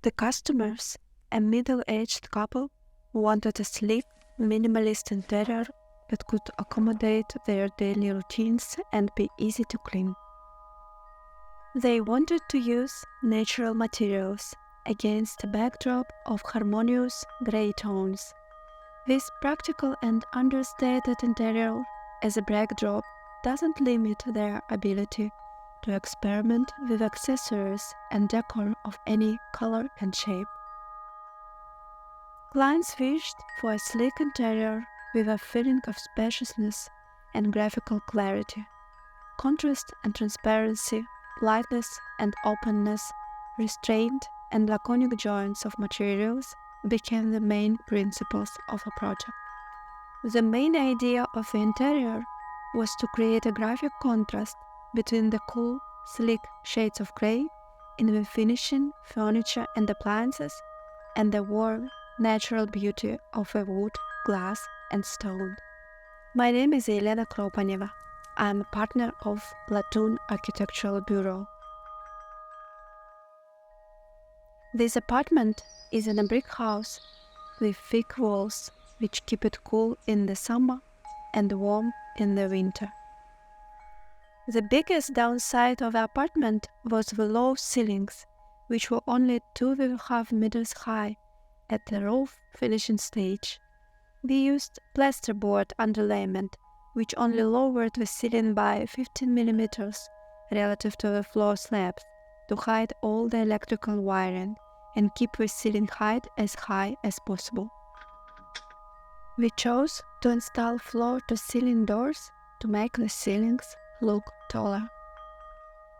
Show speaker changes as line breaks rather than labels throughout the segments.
The customers, a middle-aged couple, wanted a sleek, minimalist interior that could accommodate their daily routines and be easy to clean. They wanted to use natural materials against a backdrop of harmonious gray tones. This practical and understated interior as a backdrop doesn't limit their ability to experiment with accessories and decor of any color and shape. Clients wished for a sleek interior with a feeling of spaciousness and graphical clarity. Contrast and transparency, lightness and openness, restraint and laconic joints of materials became the main principles of a project. The main idea of the interior was to create a graphic contrast between the cool, sleek shades of gray in the finishing, furniture and appliances and the warm, natural beauty of a wood, glass and stone. My name is Elena Kropaneva. I am a partner of Latoon Architectural Bureau. This apartment is in a brick house with thick walls which keep it cool in the summer and warm in the winter. The biggest downside of the apartment was the low ceilings, which were only 2.5 meters high at the roof finishing stage. We used plasterboard underlayment, which only lowered the ceiling by 15 millimeters relative to the floor slabs to hide all the electrical wiring and keep the ceiling height as high as possible. We chose to install floor-to-ceiling doors to make the ceilings look taller.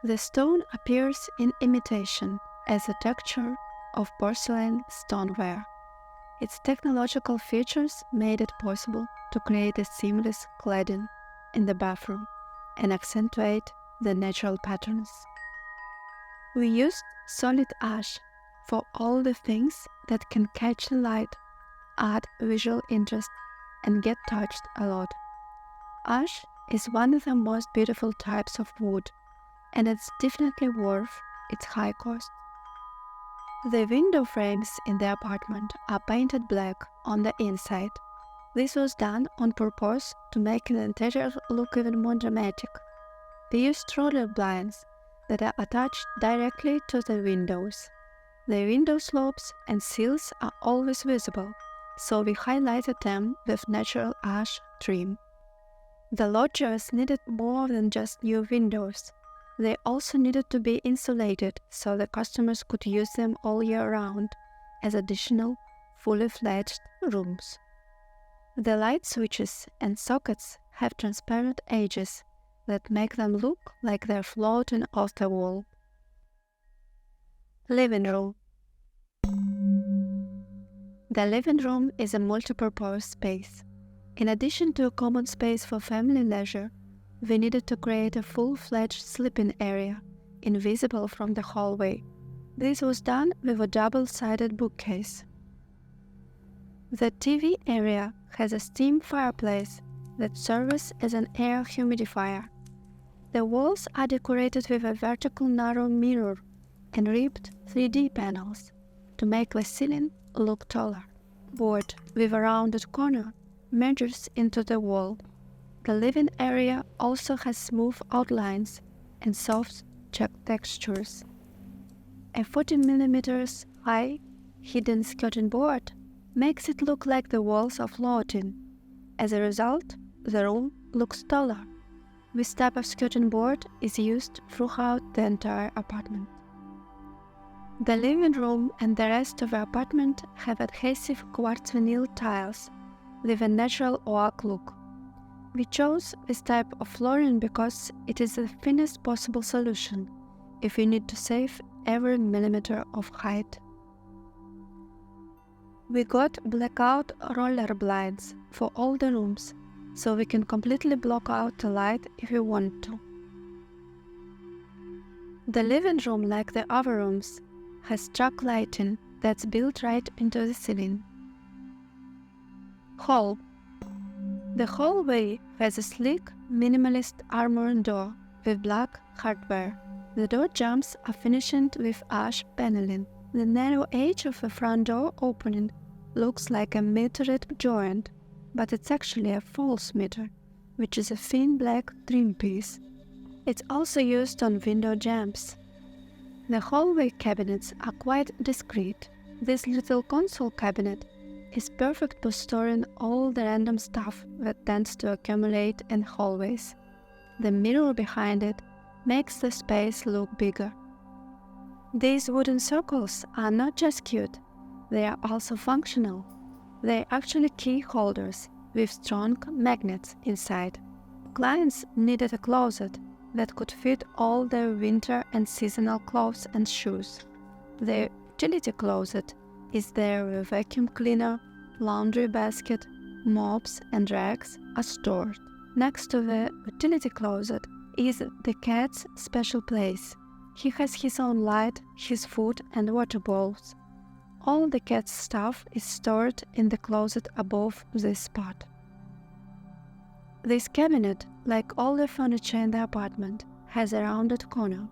The stone appears in imitation as a texture of porcelain stoneware. Its technological features made it possible to create a seamless cladding in the bathroom and accentuate the natural patterns. We used solid ash for all the things that can catch the light, add visual interest, and get touched a lot. Ash is one of the most beautiful types of wood, and it's definitely worth its high cost. The window frames in the apartment are painted black on the inside. This was done on purpose to make the interior look even more dramatic. We used roller blinds that are attached directly to the windows. The window slopes and sills are always visible, so we highlighted them with natural ash trim. The lodgers needed more than just new windows. They also needed to be insulated so the customers could use them all year round as additional, fully fledged rooms. The light switches and sockets have transparent edges that make them look like they're floating off the wall. Living room. The living room is a multi-purpose space. In addition to a common space for family leisure, we needed to create a full-fledged sleeping area, invisible from the hallway. This was done with a double-sided bookcase. The TV area has a steam fireplace that serves as an air humidifier. The walls are decorated with a vertical narrow mirror and ribbed 3D panels to make the ceiling look taller. Board with a rounded corner merges into the wall. The living area also has smooth outlines and soft checked textures. A 40 mm high hidden skirting board makes it look like the walls are floating. As a result, the room looks taller. This type of skirting board is used throughout the entire apartment. The living room and the rest of the apartment have adhesive quartz vinyl tiles with a natural oak look. We chose this type of flooring because it is the thinnest possible solution if we need to save every millimeter of height. We got blackout roller blinds for all the rooms, so we can completely block out the light if we want to. The living room, like the other rooms, has struck lighting that's built right into the ceiling. Hall. The hallway has a sleek, minimalist armored door with black hardware. The door jambs are finished with ash paneling. The narrow edge of the front door opening looks like a metered joint, but it's actually a false meter, which is a thin black trim piece. It's also used on window jambs. The hallway cabinets are quite discreet. This little console cabinet is perfect for storing all the random stuff that tends to accumulate in hallways. The mirror behind it makes the space look bigger. These wooden circles are not just cute, they are also functional. They are actually key holders with strong magnets inside. Clients needed a closet that could fit all their winter and seasonal clothes and shoes. Their utility closet is there where vacuum cleaner, laundry basket, mops and rags are stored. Next to the utility closet is the cat's special place. He has his own light, his food and water bowls. All the cat's stuff is stored in the closet above this spot. This cabinet, like all the furniture in the apartment, has a rounded corner.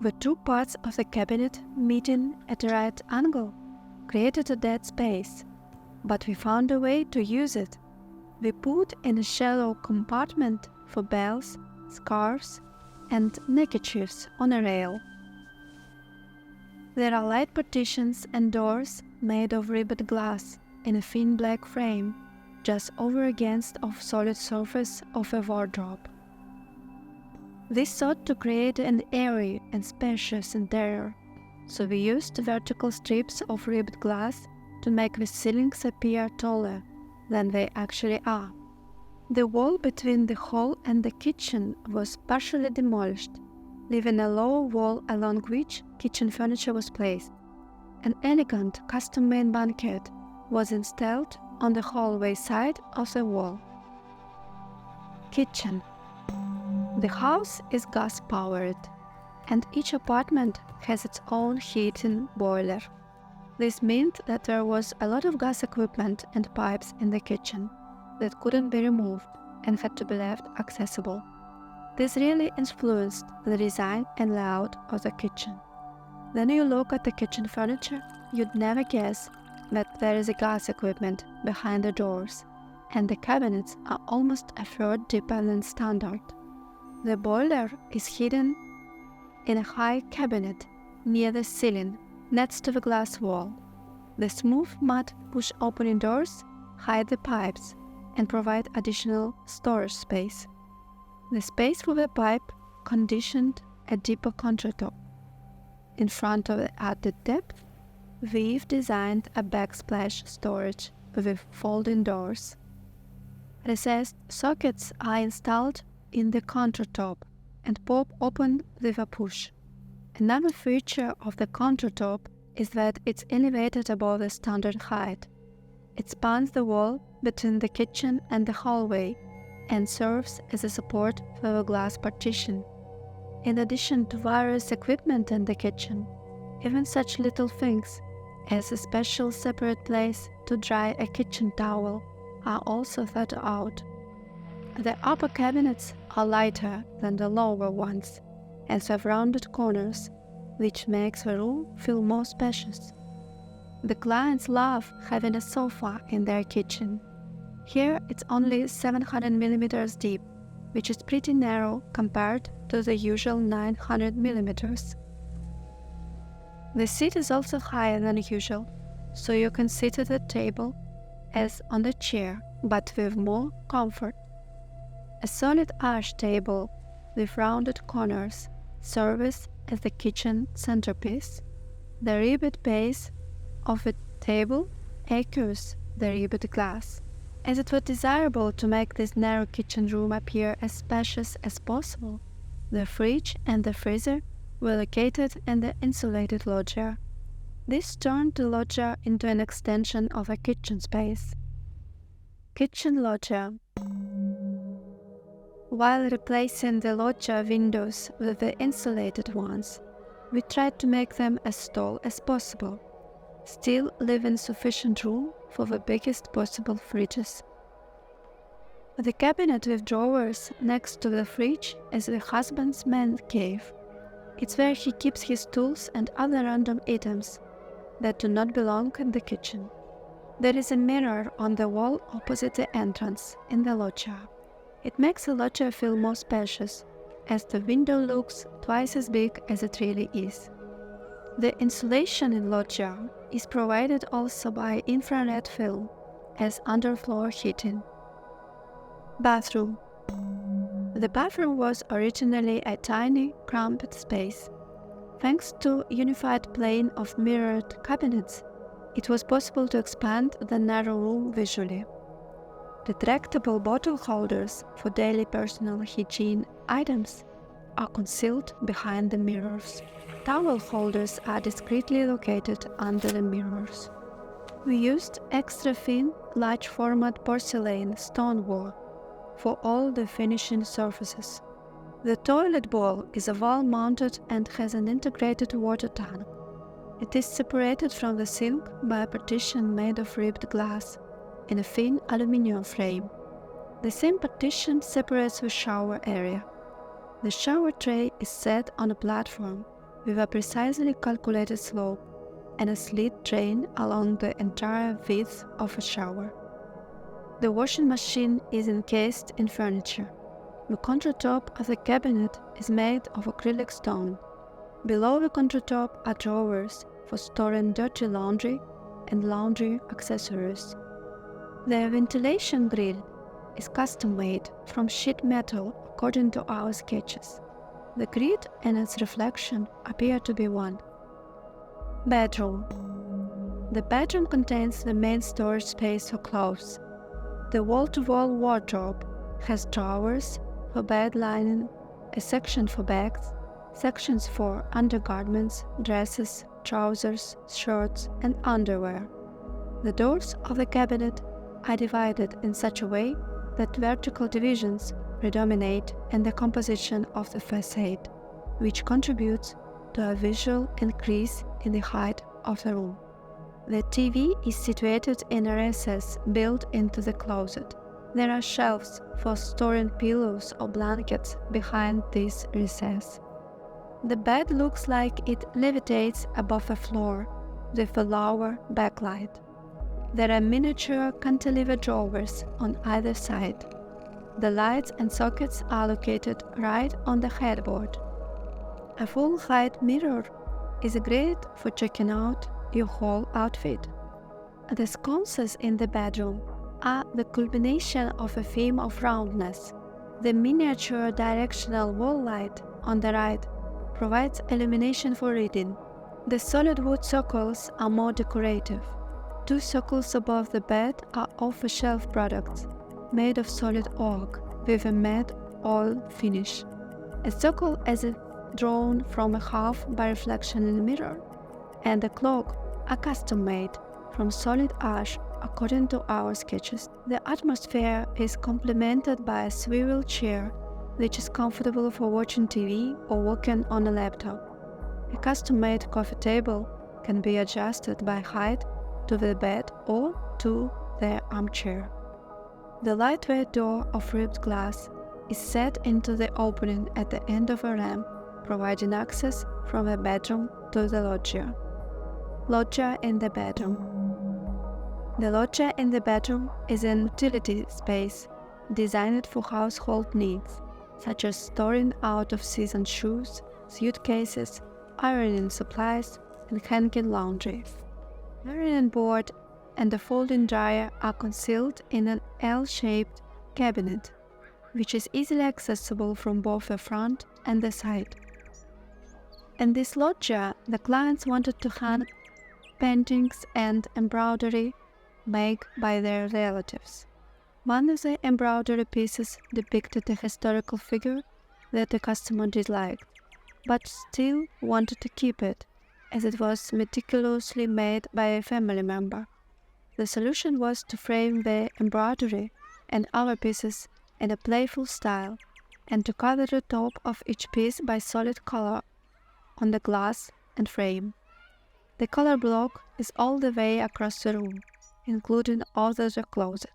The two parts of the cabinet meeting at a right angle created a dead space, but we found a way to use it. We put in a shallow compartment for bells, scarves, and neckerchiefs on a rail. There are light partitions and doors made of ribbed glass in a thin black frame, just over against the solid surface of a wardrobe. This sought to create an airy and spacious interior, so we used vertical strips of ribbed glass to make the ceilings appear taller than they actually are. The wall between the hall and the kitchen was partially demolished, leaving a lower wall along which kitchen furniture was placed. An elegant custom-made banquette was installed on the hallway side of the wall. Kitchen. The house is gas-powered, and each apartment has its own heating boiler. This meant that there was a lot of gas equipment and pipes in the kitchen that couldn't be removed and had to be left accessible. This really influenced the design and layout of the kitchen. When you look at the kitchen furniture, you'd never guess that there is a gas equipment behind the doors, and the cabinets are almost a third deeper than standard. The boiler is hidden in a high cabinet near the ceiling, next to the glass wall. The smooth matte push-opening doors hide the pipes and provide additional storage space. The space for the pipe conditioned a deeper countertop. In front of the added depth, we've designed a backsplash storage with folding doors. Recessed sockets are installed in the countertop and pop open with a push. Another feature of the countertop is that it's elevated above the standard height. It spans the wall between the kitchen and the hallway and serves as a support for the glass partition. In addition to various equipment in the kitchen, even such little things as a special separate place to dry a kitchen towel are also thought out. The upper cabinets are lighter than the lower ones and have rounded corners, which makes the room feel more spacious. The clients love having a sofa in their kitchen. Here it's only 700 millimeters deep, which is pretty narrow compared to the usual 900 millimeters. The seat is also higher than usual, so you can sit at the table as on the chair, but with more comfort. A solid ash table with rounded corners serves as the kitchen centerpiece. The ribbed base of the table echoes the ribbed glass. As it was desirable to make this narrow kitchen room appear as spacious as possible, the fridge and the freezer were located in the insulated loggia. This turned the loggia into an extension of a kitchen space. Kitchen loggia. While replacing the loggia windows with the insulated ones, we tried to make them as tall as possible, still leaving sufficient room for the biggest possible fridges. The cabinet with drawers next to the fridge is the husband's man cave. It's where he keeps his tools and other random items that do not belong in the kitchen. There is a mirror on the wall opposite the entrance in the loggia. It makes the loggia feel more spacious, as the window looks twice as big as it really is. The insulation in loggia is provided also by infrared film as underfloor heating. Bathroom. The bathroom was originally a tiny, cramped space. Thanks to unified plane of mirrored cabinets, it was possible to expand the narrow room visually. Retractable bottle holders for daily personal hygiene items are concealed behind the mirrors. Towel holders are discreetly located under the mirrors. We used extra thin, large format porcelain stoneware for all the finishing surfaces. The toilet bowl is a wall-mounted and has an integrated water tank. It is separated from the sink by a partition made of ribbed glass in a thin aluminum frame. The same partition separates the shower area. The shower tray is set on a platform with a precisely calculated slope and a slit drain along the entire width of a shower. The washing machine is encased in furniture. The countertop of the cabinet is made of acrylic stone. Below the countertop are drawers for storing dirty laundry and laundry accessories. The ventilation grill is custom-made from sheet metal according to our sketches. The grid and its reflection appear to be one. Bedroom. The bedroom contains the main storage space for clothes. The wall-to-wall wardrobe has drawers for bed linen, a section for bags, sections for undergarments, dresses, trousers, shirts, and underwear. The doors of the cabinet are divided in such a way that vertical divisions predominate in the composition of the facade, which contributes to a visual increase in the height of the room. The TV is situated in a recess built into the closet. There are shelves for storing pillows or blankets behind this recess. The bed looks like it levitates above the floor with a lower backlight. There are miniature cantilever drawers on either side. The lights and sockets are located right on the headboard. A full-height mirror is great for checking out your whole outfit. The sconces in the bedroom are the culmination of a theme of roundness. The miniature directional wall light on the right provides illumination for reading. The solid wood circles are more decorative. Two circles above the bed are off-the-shelf products made of solid oak with a matte oil finish. A circle is drawn from a half by reflection in the mirror, and the clock are custom-made from solid ash according to our sketches. The atmosphere is complemented by a swivel chair which is comfortable for watching TV or working on a laptop. A custom-made coffee table can be adjusted by height to the bed or to the armchair. The lightweight door of ribbed glass is set into the opening at the end of a ramp, providing access from the bedroom to the loggia. Loggia in the bedroom. The loggia in the bedroom is an utility space designed for household needs, such as storing out-of-season shoes, suitcases, ironing supplies, and hanging laundry. The ironing board and the folding dryer are concealed in an L-shaped cabinet, which is easily accessible from both the front and the side. In this loggia, the clients wanted to hang paintings and embroidery made by their relatives. One of the embroidery pieces depicted a historical figure that the customer disliked, but still wanted to keep it, as it was meticulously made by a family member. The solution was to frame the embroidery and other pieces in a playful style, and to cover the top of each piece by solid color on the glass and frame. The color block is all the way across the room, including all the closet.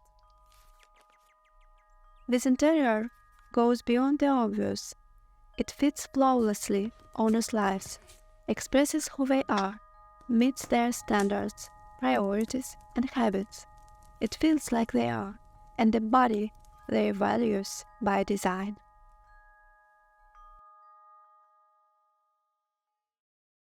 This interior goes beyond the obvious. It fits flawlessly, honors lives, expresses who they are, meets their standards, priorities, and habits. It feels like they are, and embody their values by design.